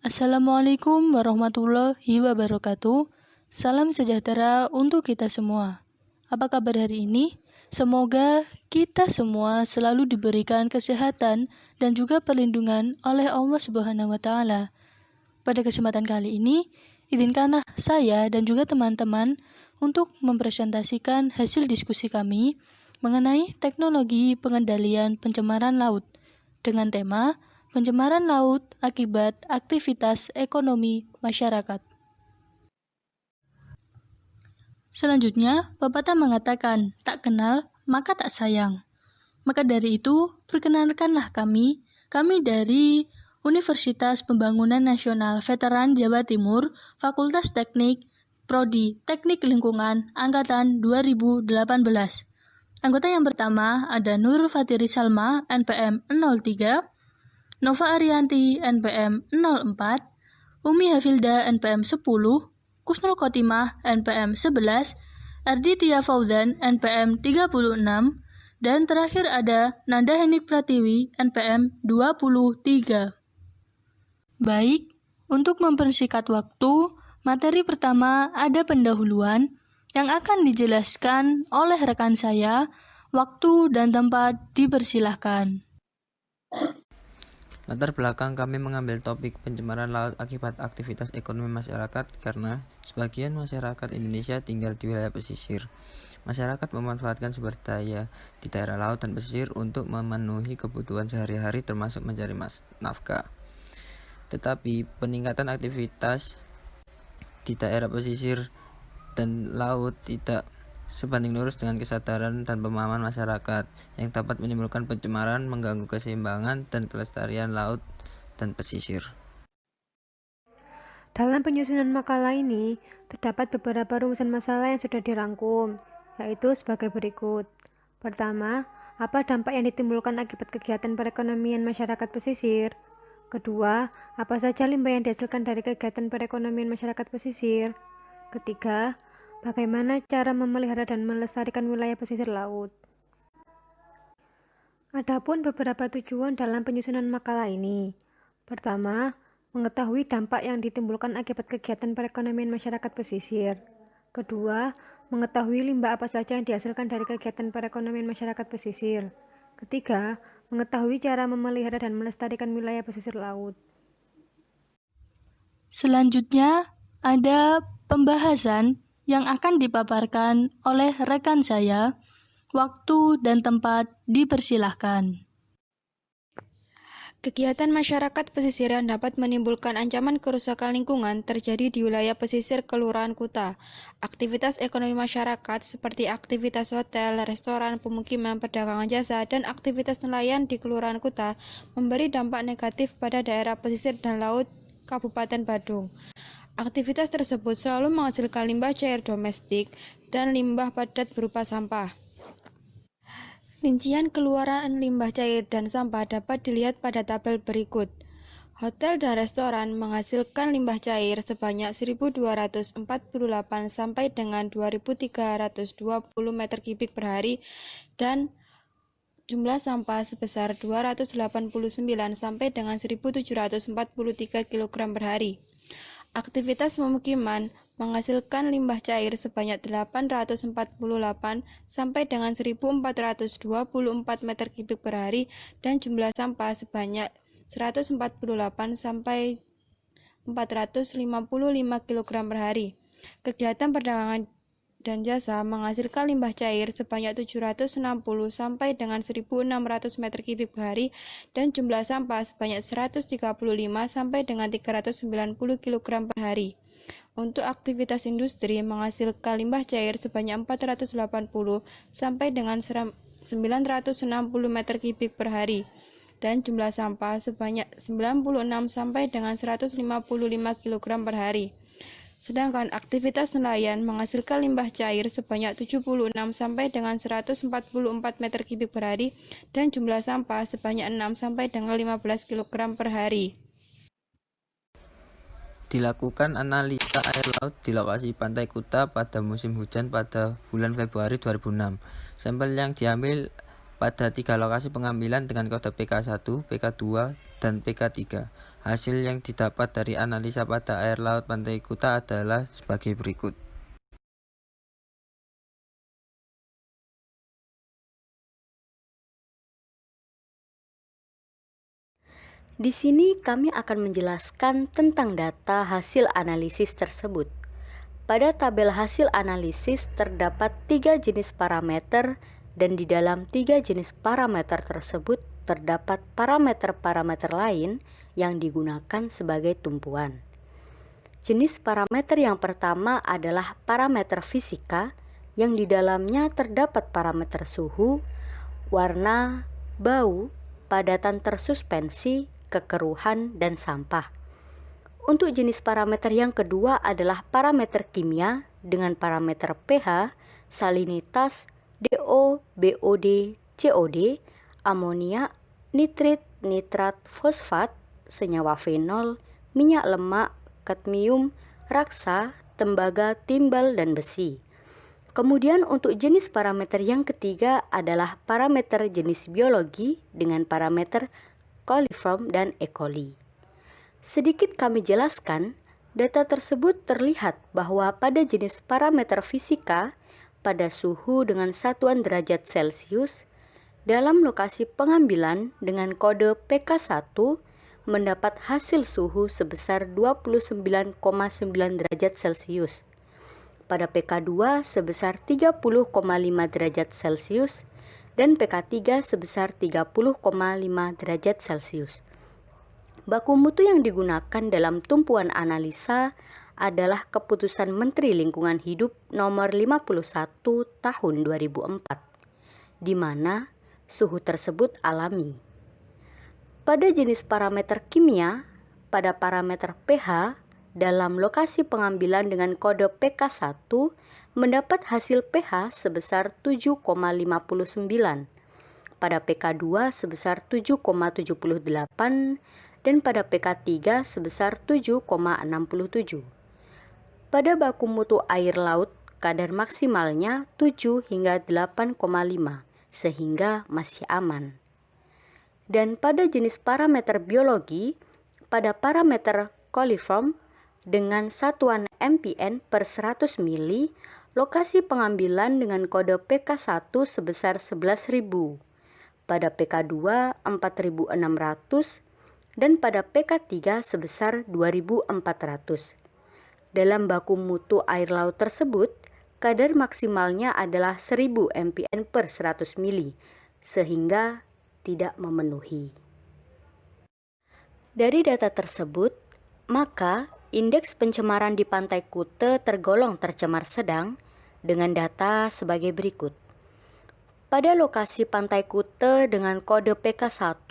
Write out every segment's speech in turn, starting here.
Assalamualaikum warahmatullahi wabarakatuh. Salam sejahtera untuk kita semua. Apa kabar hari ini? Semoga kita semua selalu diberikan kesehatan dan juga perlindungan oleh Allah Subhanahu wa taala. Pada kesempatan kali ini, izinkanlah saya dan juga teman-teman untuk mempresentasikan hasil diskusi kami mengenai teknologi pengendalian pencemaran laut dengan tema pencemaran laut akibat aktivitas ekonomi masyarakat. Selanjutnya, pepatah mengatakan, tak kenal maka tak sayang. Maka dari itu, perkenalkanlah kami dari Universitas Pembangunan Nasional Veteran Jawa Timur, Fakultas Teknik, Prodi Teknik Lingkungan, Angkatan 2018. Anggota yang pertama ada Nurul Fatiri Salma, NPM 03, Nova Arianti, NPM 04, Umi Hafilda, NPM 10, Kusnul Khotimah, NPM 11, Arditya Fauzan, NPM 36, dan terakhir ada Nanda Henik Pratiwi, NPM 23. Baik, untuk mempersingkat waktu, materi pertama ada pendahuluan yang akan dijelaskan oleh rekan saya. Waktu dan tempat dipersilahkan. Latar belakang kami mengambil topik pencemaran laut akibat aktivitas ekonomi masyarakat karena sebagian masyarakat Indonesia tinggal di wilayah pesisir. Masyarakat memanfaatkan sumber daya di daerah laut dan pesisir untuk memenuhi kebutuhan sehari-hari termasuk mencari nafkah. Tetapi peningkatan aktivitas di daerah pesisir dan laut tidak sebanding lurus dengan kesadaran dan pemahaman masyarakat yang dapat menimbulkan pencemaran, mengganggu keseimbangan dan kelestarian laut dan pesisir. Dalam penyusunan makalah ini, terdapat beberapa rumusan masalah yang sudah dirangkum, yaitu sebagai berikut. Pertama, apa dampak yang ditimbulkan akibat kegiatan perekonomian masyarakat pesisir? Kedua, apa saja limbah yang dihasilkan dari kegiatan perekonomian masyarakat pesisir? Ketiga, bagaimana cara memelihara dan melestarikan wilayah pesisir laut? Adapun beberapa tujuan dalam penyusunan makalah ini. Pertama, mengetahui dampak yang ditimbulkan akibat kegiatan perekonomian masyarakat pesisir. Kedua, mengetahui limbah apa saja yang dihasilkan dari kegiatan perekonomian masyarakat pesisir. Ketiga, mengetahui cara memelihara dan melestarikan wilayah pesisir laut. Selanjutnya, ada pembahasan yang akan dipaparkan oleh rekan saya. Waktu dan tempat dipersilahkan. Kegiatan masyarakat pesisir yang dapat menimbulkan ancaman kerusakan lingkungan terjadi di wilayah pesisir kelurahan Kuta. Aktivitas ekonomi masyarakat seperti aktivitas hotel, restoran, pemukiman, perdagangan jasa, dan aktivitas nelayan di kelurahan Kuta memberi dampak negatif pada daerah pesisir dan laut Kabupaten Badung. Aktivitas tersebut selalu menghasilkan limbah cair domestik dan limbah padat berupa sampah. Rincian keluaran limbah cair dan sampah dapat dilihat pada tabel berikut. Hotel dan restoran menghasilkan limbah cair sebanyak 1.248 sampai dengan 2.320 meter kubik per hari dan jumlah sampah sebesar 289 sampai dengan 1.743 kg per hari. Aktivitas pemukiman menghasilkan limbah cair sebanyak 848 sampai dengan 1.424 meter kubik per hari dan jumlah sampah sebanyak 148 sampai 455 kg per hari. Kegiatan perdagangan dan jasa menghasilkan limbah cair sebanyak 760 sampai dengan 1.600 meter kubik per hari dan jumlah sampah sebanyak 135 sampai dengan 390 kg per hari. Untuk aktivitas industri menghasilkan limbah cair sebanyak 480 sampai dengan 960 meter kubik per hari dan jumlah sampah sebanyak 96 sampai dengan 155 kg per hari. Sedangkan aktivitas nelayan menghasilkan limbah cair sebanyak 76 sampai dengan 144 meter kubik per hari dan jumlah sampah sebanyak 6 sampai dengan 15 kg per hari. Dilakukan analisa air laut di lokasi Pantai Kuta pada musim hujan pada bulan Februari 2006. Sampel yang diambil pada 3 lokasi pengambilan dengan kode PK1, PK2, dan PK3. Hasil yang didapat dari analisa pada air laut Pantai Kuta adalah sebagai berikut. Di sini kami akan menjelaskan tentang data hasil analisis tersebut. Pada tabel hasil analisis terdapat 3 jenis parameter dan di dalam 3 jenis parameter tersebut terdapat parameter-parameter lain yang digunakan sebagai tumpuan. Jenis parameter yang pertama adalah parameter fisika yang di dalamnya terdapat parameter suhu, warna, bau, padatan tersuspensi, kekeruhan, dan sampah. Untuk jenis parameter yang kedua adalah parameter kimia dengan parameter pH, salinitas, DO, BOD, COD, amonia, nitrit, nitrat, fosfat, senyawa fenol, minyak lemak, kadmium, raksa, tembaga, timbal, dan besi. Kemudian untuk jenis parameter yang ketiga adalah parameter jenis biologi dengan parameter coliform dan E. coli. Sedikit kami jelaskan, data tersebut terlihat bahwa pada jenis parameter fisika, pada suhu dengan satuan derajat Celcius, dalam lokasi pengambilan dengan kode PK1 mendapat hasil suhu sebesar 29,9 derajat Celcius. Pada PK2 sebesar 30,5 derajat Celcius dan PK3 sebesar 30,5 derajat Celcius. Baku mutu yang digunakan dalam tumpuan analisa adalah Keputusan Menteri Lingkungan Hidup Nomor 51 Tahun 2004, di mana suhu tersebut alami. Pada jenis parameter kimia, pada parameter pH, dalam lokasi pengambilan dengan kode PK1 mendapat hasil pH sebesar 7,59, pada PK2 sebesar 7,78, dan pada PK3 sebesar 7,67. Pada baku mutu air laut, kadar maksimalnya 7 hingga 8,5, sehingga masih aman. Dan pada jenis parameter biologi, pada parameter coliform dengan satuan mpn per 100 mili, lokasi pengambilan dengan kode PK1 sebesar 11.000, pada PK2 4.600, dan pada PK3 sebesar 2.400. Dalam baku mutu air laut tersebut, kadar maksimalnya adalah 1000 mpn per 100 mili, sehingga tidak memenuhi. Dari data tersebut, maka indeks pencemaran di Pantai Kuta tergolong tercemar sedang dengan data sebagai berikut. Pada lokasi Pantai Kuta dengan kode PK1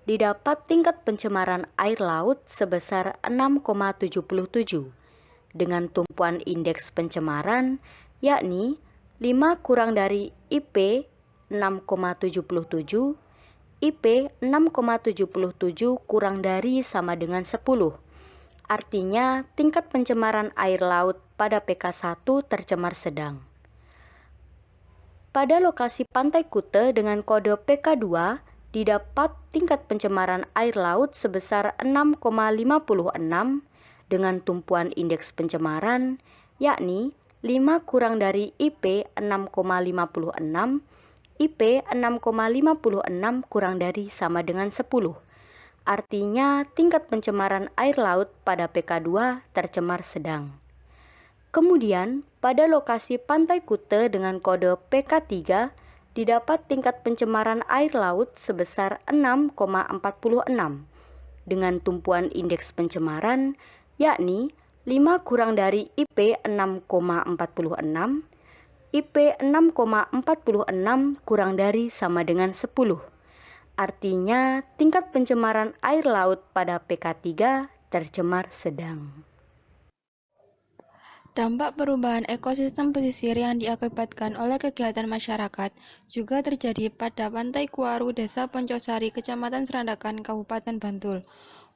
didapat tingkat pencemaran air laut sebesar 6,77 dengan tumpuan indeks pencemaran yakni 5 kurang dari IP 6,77, IP 6,77 kurang dari sama dengan 10. Artinya tingkat pencemaran air laut pada PK1 tercemar sedang. Pada lokasi Pantai Kuta dengan kode PK2 didapat tingkat pencemaran air laut sebesar 6,56 dengan tumpuan indeks pencemaran yakni 5 kurang dari IP 6,56, IP 6,56 kurang dari sama dengan 10. Artinya tingkat pencemaran air laut pada PK2 tercemar sedang. Kemudian, pada lokasi Pantai Kuta dengan kode PK3 didapat tingkat pencemaran air laut sebesar 6,46 dengan tumpuan indeks pencemaran yakni 5 kurang dari IP 6,46, IP 6,46 kurang dari sama dengan 10. Artinya tingkat pencemaran air laut pada PK3 tercemar sedang. Dampak perubahan ekosistem pesisir yang diakibatkan oleh kegiatan masyarakat juga terjadi pada Pantai Kuaru, Desa Poncosari, Kecamatan Serandakan, Kabupaten Bantul.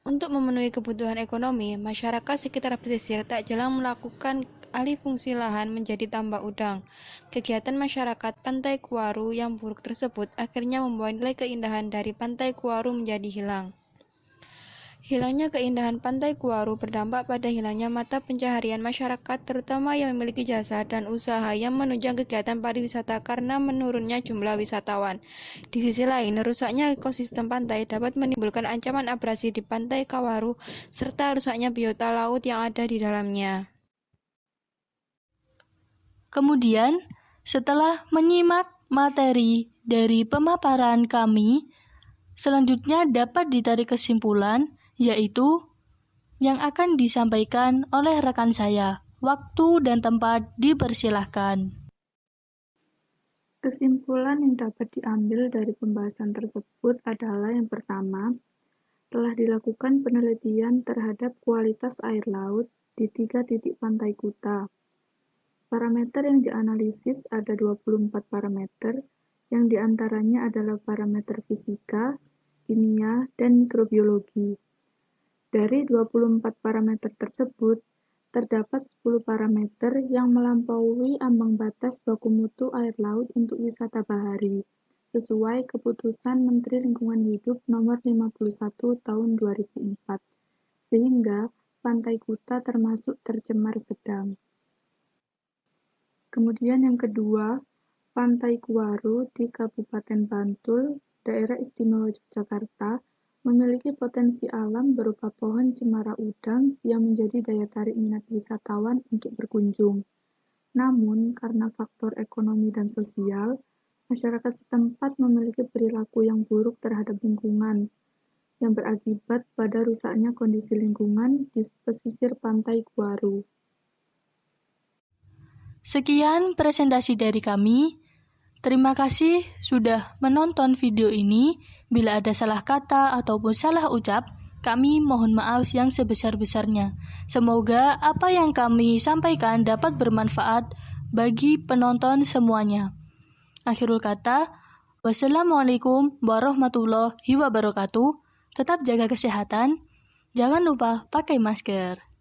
Untuk memenuhi kebutuhan ekonomi, masyarakat sekitar pesisir tak jarang melakukan alih fungsi lahan menjadi tambak udang. Kegiatan masyarakat Pantai Kuaru yang buruk tersebut akhirnya membawa nilai keindahan dari Pantai Kuaru menjadi hilang. Hilangnya keindahan Pantai Kuaru berdampak pada hilangnya mata pencaharian masyarakat, terutama yang memiliki jasa dan usaha yang menunjang kegiatan pariwisata karena menurunnya jumlah wisatawan. Di sisi lain, rusaknya ekosistem pantai dapat menimbulkan ancaman abrasi di Pantai Kuaru serta rusaknya biota laut yang ada di dalamnya. Kemudian, setelah menyimak materi dari pemaparan kami, selanjutnya dapat ditarik kesimpulan, yaitu yang akan disampaikan oleh rekan saya. Waktu dan tempat dipersilahkan. Kesimpulan yang dapat diambil dari pembahasan tersebut adalah yang pertama, telah dilakukan penelitian terhadap kualitas air laut di 3 titik pantai Kuta. Parameter yang dianalisis ada 24 parameter, yang diantaranya adalah parameter fisika, kimia, dan mikrobiologi. Dari 24 parameter tersebut, terdapat 10 parameter yang melampaui ambang batas baku mutu air laut untuk wisata bahari, sesuai Keputusan Menteri Lingkungan Hidup Nomor 51 Tahun 2004, sehingga Pantai Kuta termasuk tercemar sedang. Kemudian yang kedua, Pantai Kuaru di Kabupaten Bantul, Daerah Istimewa Yogyakarta, memiliki potensi alam berupa pohon cemara udang yang menjadi daya tarik minat wisatawan untuk berkunjung. Namun, karena faktor ekonomi dan sosial, masyarakat setempat memiliki perilaku yang buruk terhadap lingkungan, yang berakibat pada rusaknya kondisi lingkungan di pesisir Pantai Kuaru. Sekian presentasi dari kami. Terima kasih sudah menonton video ini. Bila ada salah kata ataupun salah ucap, kami mohon maaf yang sebesar-besarnya. Semoga apa yang kami sampaikan dapat bermanfaat bagi penonton semuanya. Akhirul kata, wassalamualaikum warahmatullahi wabarakatuh. Tetap jaga kesehatan. Jangan lupa pakai masker.